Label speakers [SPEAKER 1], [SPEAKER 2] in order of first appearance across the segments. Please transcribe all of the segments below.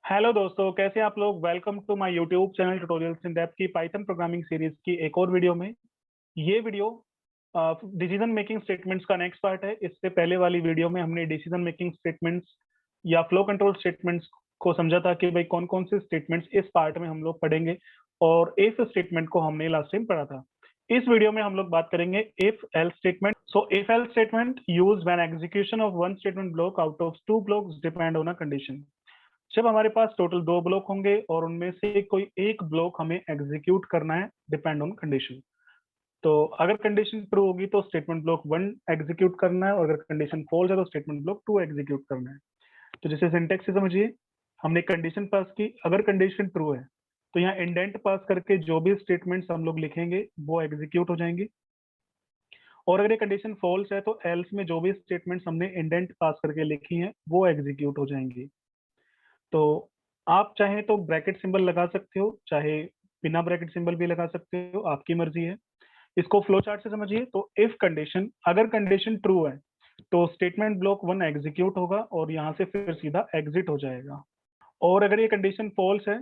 [SPEAKER 1] Hello दोस्तों, कैसे हैं आप लोग। Welcome to my YouTube channel tutorials in depth की पाइथन प्रोग्रामिंग सीरीज की एक और वीडियो में। ये वीडियो डिसीजन मेकिंग स्टेटमेंट्स का नेक्स्ट पार्ट है। इससे पहले वाली वीडियो में हमने डिसीजन मेकिंग स्टेटमेंट्स या फ्लो कंट्रोल स्टेटमेंट्स को समझा था कि भाई कौन कौन से स्टेटमेंट्स इस पार्ट में हम लोग पढ़ेंगे, और इफ स्टेटमेंट को हमने लास्ट टाइम पढ़ा था। इस वीडियो में हम लोग बात करेंगे if else statement. So if else statement use when execution of one statement block out of two blocks depend on a condition. जब हमारे पास टोटल दो ब्लॉक होंगे और उनमें से कोई एक ब्लॉक हमें एग्जीक्यूट करना है डिपेंड ऑन कंडीशन। तो अगर कंडीशन ट्रू होगी तो स्टेटमेंट ब्लॉक वन एग्जीक्यूट करना है, और अगर कंडीशन फॉल्स है तो स्टेटमेंट ब्लॉक टू एग्जीक्यूट करना है। तो जैसे सिंटेक्स से समझिए, हमने कंडीशन पास की, अगर कंडीशन ट्रू है तो यहाँ इंडेंट पास करके जो भी स्टेटमेंट्स हम लोग लिखेंगे वो एग्जीक्यूट हो जाएंगे। और अगर ये कंडीशन फॉल्स है तो एल्स में जो भी स्टेटमेंट्स हमने इंडेंट पास करके लिखी हैं वो एग्जीक्यूट हो जाएंगी। तो आप चाहे तो ब्रैकेट सिंबल लगा सकते हो, चाहे बिना ब्रैकेट सिंबल भी लगा सकते हो, आपकी मर्जी है। इसको फ्लो चार्ट से समझिए। तो इफ कंडीशन, अगर कंडीशन ट्रू है तो स्टेटमेंट ब्लॉक वन एग्जीक्यूट होगा और यहाँ से फिर सीधा एग्जिट हो जाएगा। और अगर ये कंडीशन फॉल्स है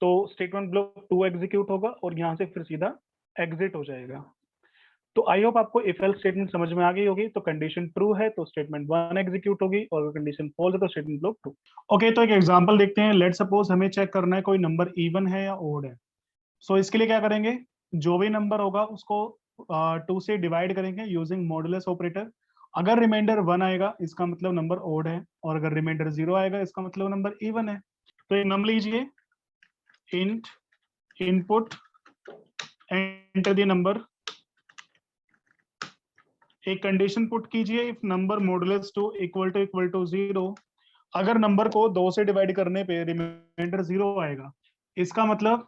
[SPEAKER 1] तो स्टेटमेंट ब्लॉक टू एग्जीक्यूट होगा और यहाँ से फिर सीधा एग्जिट हो जाएगा। तो आई होप आपको इफ एल्स स्टेटमेंट समझ में आ गई होगी। तो कंडीशन ट्रू है तो स्टेटमेंट वन एग्जीक्यूट होगी, और कंडीशन फॉल्स है तो स्टेटमेंट ब्लॉक टू। ओके, तो एक एग्जांपल देखते हैं। लेट सपोज हमें चेक करना है कोई नंबर इवन है या ओड है। सो इसके लिए क्या करेंगे, जो भी नंबर होगा उसको टू से डिवाइड करेंगे यूजिंग मॉडुलस ऑपरेटर। अगर रिमाइंडर वन आएगा इसका मतलब नंबर ओड है, और अगर रिमाइंडर जीरो आएगा इसका मतलब नंबर इवन है। तो एक नंबर लीजिए, int input enter the number. एक कंडीशन पुट कीजिए, if number modulus two equal to zero. अगर नंबर को दो से डिवाइड करने पे रिमाइंडर जीरो आएगा इसका मतलब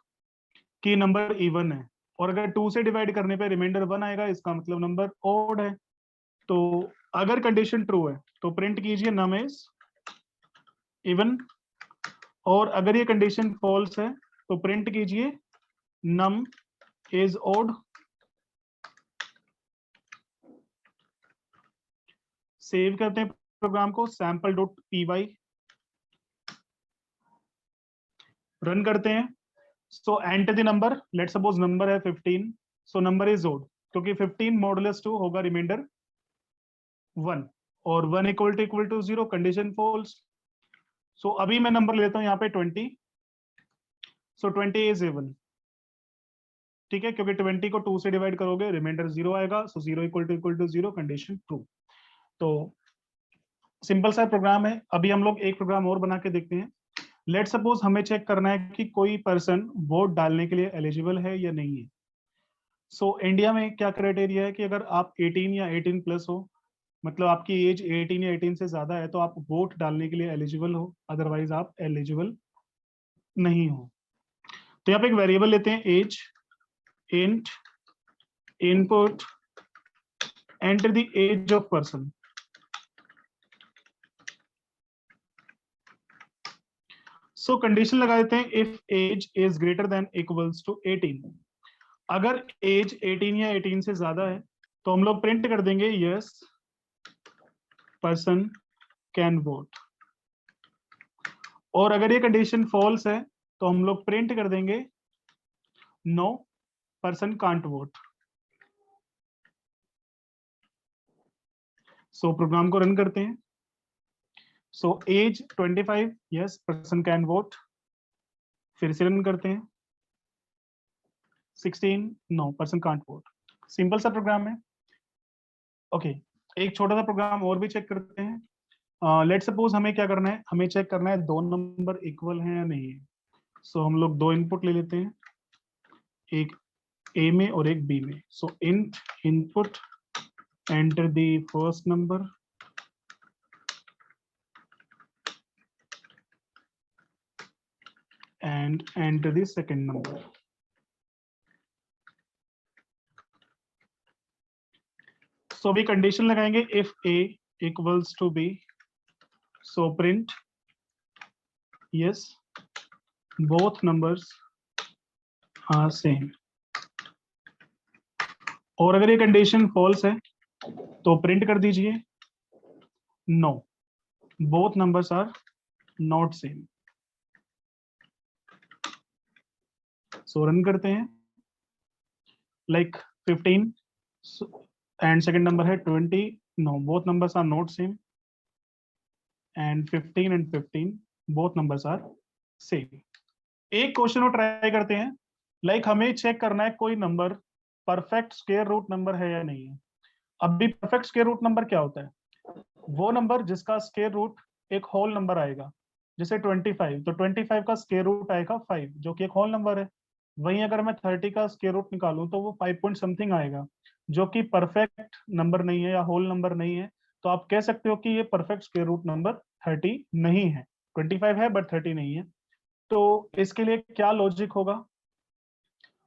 [SPEAKER 1] कि नंबर इवन है, और अगर टू से डिवाइड करने पे रिमाइंडर वन आएगा इसका मतलब नंबर ओड है। तो अगर कंडीशन ट्रू है तो प्रिंट कीजिए नम इज इवन, और अगर ये कंडीशन फॉल्स है तो प्रिंट कीजिए नम इज ओड। सेव करते हैं प्रोग्राम को, sample.py रन करते हैं। So enter the number. Let suppose number है 15, सो नंबर इज ओड क्योंकि 15 मॉडुलस टू होगा रिमाइंडर वन, और one equal to zero, condition false. So अभी मैं नंबर लेता हूं यहाँ पे 20। सो 20 इज इवन, ठीक है, क्योंकि 20 को 2 से डिवाइड करोगे रिमाइंडर जीरो आएगा। So zero equal to zero, condition true. तो सिंपल सा प्रोग्राम है। अभी हम लोग एक प्रोग्राम और बना के देखते हैं। लेट सपोज हमें चेक करना है कि कोई पर्सन वोट डालने के लिए एलिजिबल है या नहीं है। सो इंडिया में क्या क्राइटेरिया है कि अगर आप 18 या 18 प्लस हो, मतलब आपकी एज 18 या 18 से ज्यादा है, तो आप वोट डालने के लिए एलिजिबल हो, अदरवाइज आप एलिजिबल नहीं हो। तो यहाँ पे एक वेरिएबल लेते हैं age, int input enter the age of person. So condition लगा देते हैं if age is greater than equals to 18। अगर एज 18 या 18 से ज्यादा है तो हम लोग प्रिंट कर देंगे यस पर्सन कैन वोट, और अगर ये कंडीशन फॉल्स है तो हम लोग प्रिंट कर देंगे no person can't vote. So program को रन करते हैं। So age 25, yes person can vote. फिर से रन करते हैं। 16, no person can't vote. Simple सा प्रोग्राम है। ओके, एक छोटा सा प्रोग्राम और भी चेक करते हैं। लेट सपोज हमें क्या करना है, हमें चेक करना है दो नंबर इक्वल हैं या नहीं है। सो हम लोग दो इनपुट ले लेते हैं, एक ए में और एक बी में। So int input enter the first number and enter the second number. So अभी कंडीशन लगाएंगे if A equals to B, so print yes both numbers are same. और अगर ये कंडीशन फॉल्स है तो प्रिंट कर दीजिए no both numbers are not same. So run करते हैं। लाइक 15 एंड सेकंड नंबर है 20, no both numbers are not same, and 15 and 15 both numbers are same. एक क्वेश्चन और ट्राई करते हैं। लाइक हमें चेक करना है कोई number perfect square root number है या नहीं है। अभी परफेक्ट स्क्वायर रूट नंबर क्या होता है? वो नंबर जिसका स्क्वायर रूट एक होल नंबर आएगा। जैसे 25, तो 25 का स्क्वायर रूट आएगा 5, जो कि एक होल नंबर है। वहीं अगर मैं 30 का स्क्वायर रूट निकालूं तो वो 5 पॉइंट समथिंग आएगा, जो कि परफेक्ट नंबर नहीं है या होल नंबर नहीं है। तो आप कह सकते हो कि ये परफेक्ट स्क्वायर रूट नंबर 30 नहीं है। 25 है बट 30 नहीं है। तो इसके लिए क्या लॉजिक होगा?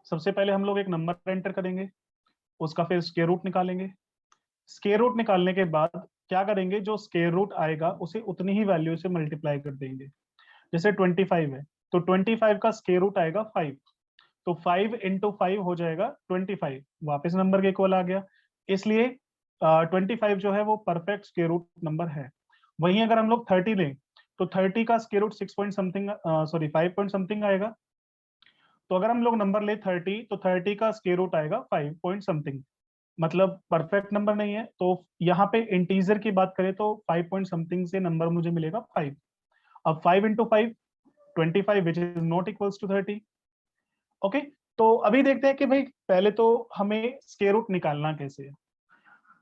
[SPEAKER 1] सबसे पहले हम लोग एक नंबर एंटर करेंगे, उसका फिर स्क्वायर रूट निकालेंगे। स्क्वायर रूट निकालने के बाद क्या करेंगे, जो स्क्वायर रूट आएगा उसे उतनी ही वैल्यू से मल्टीप्लाई कर देंगे। जैसे 25 है तो 25 का स्क्वायर रूट आएगा 5, तो 5 इंटू 5 हो जाएगा 25, वापस नंबर के इक्वल आ गया। इसलिए 25 जो है वो परफेक्ट स्क्वायर रूट नंबर है। वहीं अगर हम लोग 30 लें तो 30 का square root 6 point something, sorry 5 point something आएगा। तो अगर हम लोग नंबर ले 30 तो 30 का स्क्वायर रूट आएगा 5 पॉइंट समथिंग, मतलब परफेक्ट नंबर नहीं है। तो यहाँ पे इंटीजर की बात करें तो 5 पॉइंट समथिंग से नंबर मुझे मिलेगा 5। अब 5 into 5 25 which is not equals to 30। Okay, तो अभी देखते हैं कि भाई पहले तो हमें स्क्वायर रूट निकालना कैसे है।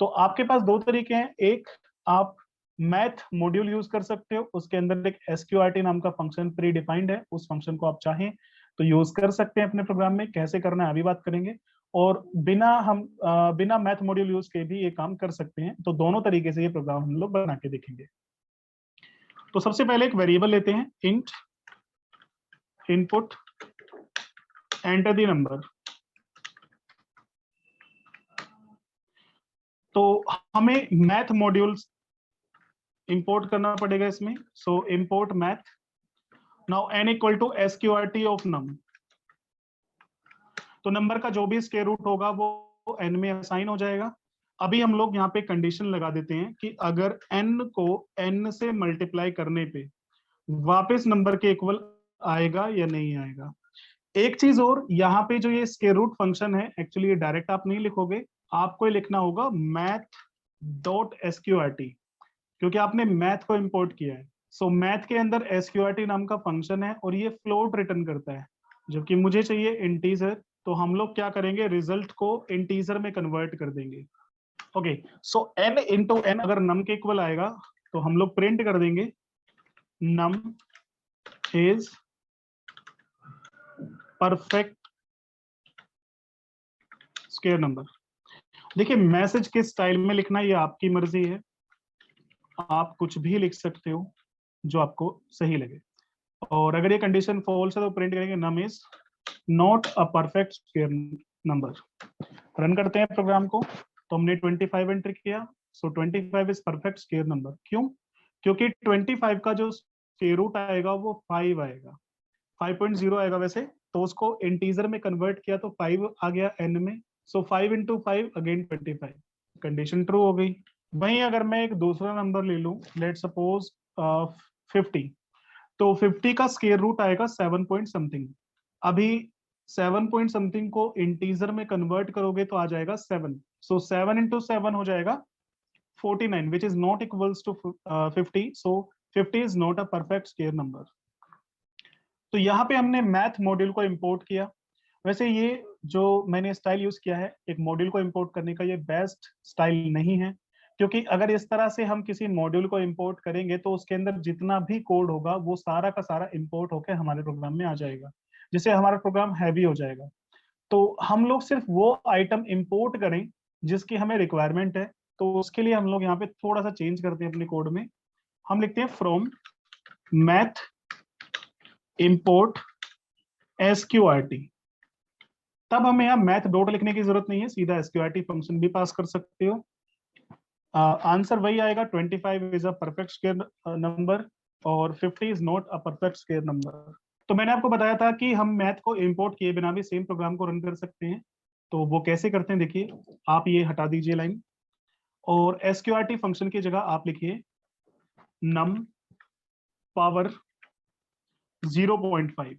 [SPEAKER 1] तो आपके पास दो तरीके हैं। एक, आप मैथ मॉड्यूल यूज कर सकते हो, उसके अंदर एक एसक्यूआरटी नाम का फंक्शन प्री डिफाइंड है, उस फंक्शन को आप चाहें तो यूज कर सकते हैं अपने प्रोग्राम में। कैसे करना है अभी बात करेंगे। और बिना मैथ मॉड्यूल यूज के भी ये काम कर सकते हैं। तो दोनों तरीके से ये प्रोग्राम हम लोग बना के देखेंगे। तो सबसे पहले एक वेरिएबल लेते हैं, int input enter the number. तो हमें मैथ मॉड्यूल्स इंपोर्ट करना पड़ेगा इसमें। So import math. Now n equal to SQRT of num. तो नंबर का जो भी स्क्वायर रूट होगा वो n में असाइन हो जाएगा। अभी हम लोग यहाँ पे कंडीशन लगा देते हैं कि अगर n को n से मल्टीप्लाई करने पे वापस नंबर के इक्वल आएगा या नहीं आएगा। एक चीज और, यहाँ पे जो ये स्क्वायर रूट फंक्शन है, एक्चुअली ये डायरेक्ट आप नहीं लिखोगे, आपको लिखना होगा मैथ डॉट एसक्यूआरटी, क्योंकि आपने मैथ को इंपोर्ट किया है। सो मैथ के अंदर एसक्यूआरटी नाम का फंक्शन है और ये फ्लोट रिटर्न करता है, जबकि मुझे चाहिए इंटीजर। तो हम लोग क्या करेंगे, रिजल्ट को इंटीजर में कन्वर्ट कर देंगे। ओके, सो n इंटू एन अगर नम के इक्वल आएगा तो हम लोग प्रिंट कर देंगे num is perfect square number. देखिए, मैसेज किस स्टाइल में लिखना ये आपकी मर्जी है, आप कुछ भी लिख सकते हो जो आपको सही लगे। और अगर ये कंडीशन फॉल्स है तो प्रिंट करेंगे num is not a perfect square number. Run करते हैं प्रोग्राम को। तो हमने 25 एंटर किया, so 25 is perfect square number. क्यों? क्योंकि 25 का जो स्क्वायर रूट आएगा वो 5 आएगा, 5.0 आएगा वैसे। तो उसको इंटीजर में कन्वर्ट किया तो 5 आ गया n में। सो 5 इंटू 5 अगेन 25, कंडीशन ट्रू हो गई। वहीं अगर मैं एक दूसरा नंबर ले लूं, लेट सपोज 50, तो 50 का स्क्वायर रूट आएगा 7 पॉइंट समथिंग। अभी 7 पॉइंट समथिंग को इंटीजर में कन्वर्ट करोगे तो आ जाएगा 7। सो 7 इंटू 7 हो जाएगा 49, which is not equals to 50। So 50 is not a perfect square number. तो यहाँ पे हमने मैथ मॉड्यूल को इंपोर्ट किया। वैसे ये जो मैंने स्टाइल यूज किया है एक मॉड्यूल को इंपोर्ट करने का, ये बेस्ट स्टाइल नहीं है, क्योंकि अगर इस तरह से हम किसी मॉड्यूल को इंपोर्ट करेंगे तो उसके अंदर जितना भी कोड होगा वो सारा का सारा इंपोर्ट होकर हमारे प्रोग्राम में आ जाएगा, जिससे हमारा प्रोग्राम हैवी हो जाएगा। तो हम लोग सिर्फ वो आइटम इंपोर्ट करें जिसकी हमें रिक्वायरमेंट है। तो उसके लिए हम लोग यहाँ पे थोड़ा सा चेंज करते हैं अपने कोड में। हम लिखते हैं फ्रॉम मैथ इंपोर्ट SQRT। तब हमें यहाँ मैथ डॉट लिखने की जरूरत नहीं है, सीधा SQRT फंक्शन भी पास कर सकते हो। आंसर वही आएगा, 25 is a perfect square number और 50 is not a perfect square number. तो मैंने आपको बताया था कि हम मैथ को इंपोर्ट किए बिना भी सेम प्रोग्राम को रन कर सकते हैं। तो वो कैसे करते हैं देखिए, आप ये हटा दीजिए लाइन और SQRT फंक्शन की जगह आप लिखिए नम पावर 0.5।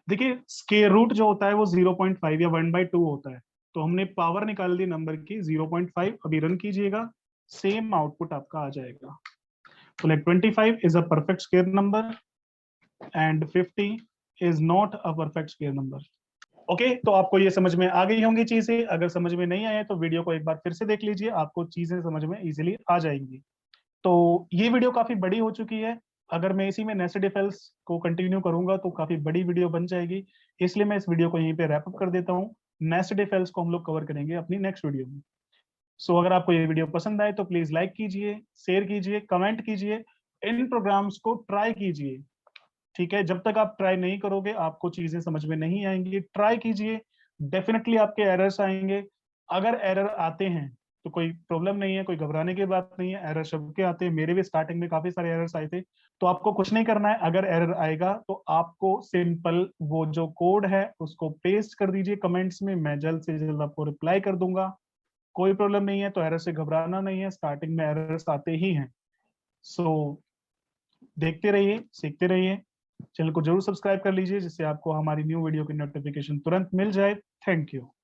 [SPEAKER 1] देखिए स्क्वायर रूट जो होता है वो 0.5 या 1/2 होता है, तो हमने पावर निकाल दी नंबर की 0.5। अभी रन कीजिएगा, सेम आउटपुट आपका आ जाएगा। तो like 25 is a perfect square number and 50 is not a perfect square number. Okay, तो आपको ये समझ में आ गई होंगी चीजें। अगर समझ में नहीं आए तो वीडियो को एक बार फिर से देख लीजिए, आपको चीजें समझ में इजीली आ जाएंगी। तो ये वीडियो काफी बड़ी हो चुकी है, अगर मैं इसी में नेस्टेड इफ एल्स को कंटिन्यू करूंगा तो काफी बड़ी वीडियो बन जाएगी, इसलिए मैं इस वीडियो को यहीं पे रैप अप कर देता हूँ। नेस्टेड इफ एल्स को हम लोग कवर करेंगे अपनी नेक्स्ट वीडियो में। सो अगर आपको ये वीडियो पसंद आए तो प्लीज लाइक कीजिए, शेयर कीजिए, कमेंट कीजिए, इन प्रोग्राम्स को ट्राई कीजिए। ठीक है, जब तक आप ट्राई नहीं करोगे आपको चीजें समझ में नहीं आएंगी। ट्राई कीजिए, डेफिनेटली आपके एरर्स आएंगे। अगर एरर आते हैं तो कोई प्रॉब्लम नहीं है, कोई घबराने की बात नहीं है, एरर सबके आते हैं, मेरे भी स्टार्टिंग में काफी सारे एरर्स आए थे। तो आपको कुछ नहीं करना है, अगर एरर आएगा तो आपको सिंपल वो जो कोड है उसको पेस्ट कर दीजिए कमेंट्स में, मैं जल्द से जल्द आपको रिप्लाई कर दूंगा। कोई प्रॉब्लम नहीं है, तो एरर से घबराना नहीं है, स्टार्टिंग में एरर्स आते ही हैं। सो देखते रहिए, सीखते रहिए। चैनल को जरूर सब्सक्राइब कर लीजिए जिससे आपको हमारी न्यू वीडियो की नोटिफिकेशन तुरंत मिल जाए। Thank you.